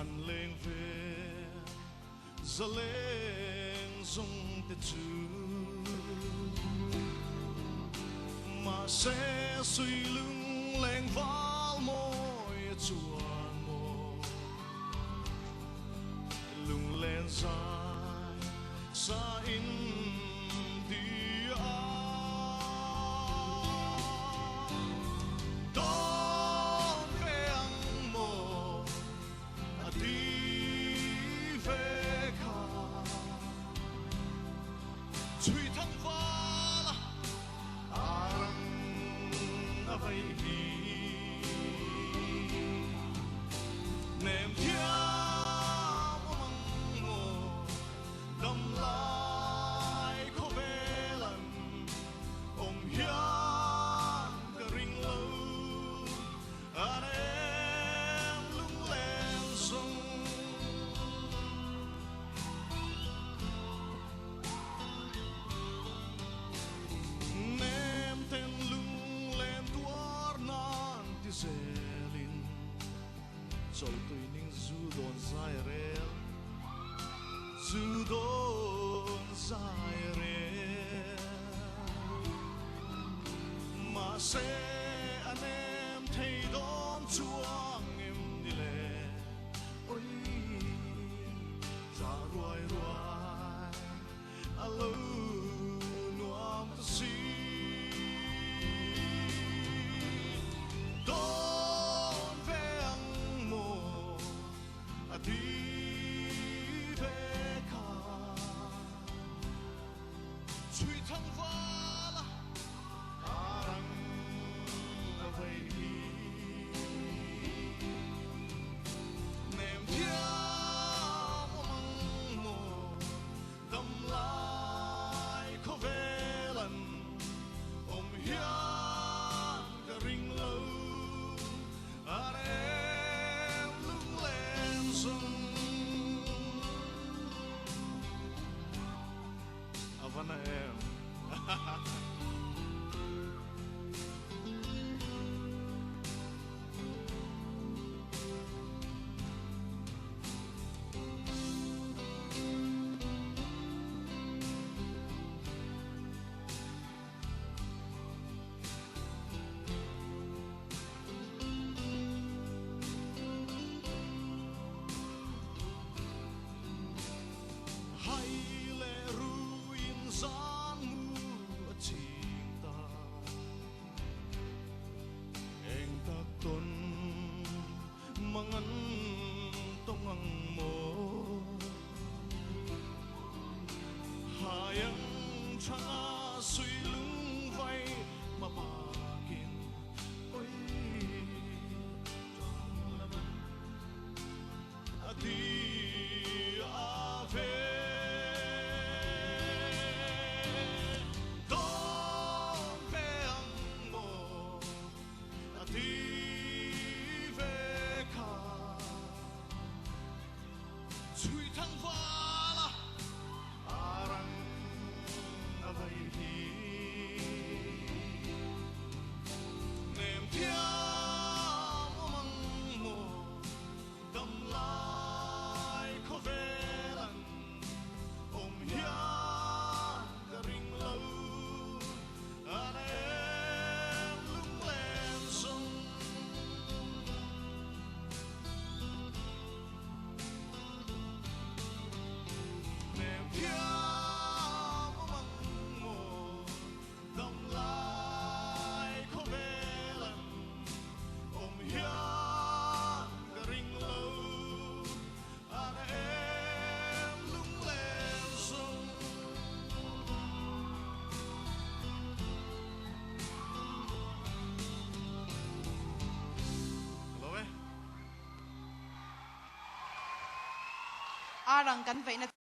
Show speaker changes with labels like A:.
A: an lên về giờ lên dung tết chú mà sẽ suy lưng lên vào môi chuồn mồ lùng lên dài xa in đi đón về ăn mồ đi về khá truy thăng phá arang avai hi nem thia mong ngô đâm lại khó về lần ông hiền cả ring lâu anh em lung lên sông nem tên lung lên tuar nan ti zelin sol tui ning zu don zairel zu don zairel mà sẽ anh em thấy đón chuông em đi lệ ôi ra ruồi ruồi alo nuam ta si đón về ăn mồ đi về khá truy thăng phá là arang avai hi nem thia mong mồ đâm lại khó về lần ông hiền cả ring lâu anh em lung lên sông Havana em hay lệ ruin gian mưa chìm ta anh ta tôn mangan tông ang mo hayang cha suy lưng vay mà bakin ôi đi về đi về khá truy thăng phá là arang avai hi nem thia mong mồ đâm lại khó về lần ông hiền cả ring lâu anh em lung lên sông nem thia mong mồ đâm lại khó về lần ông hiền cả ring lâu anh em lung lên sông
B: arang kan ve na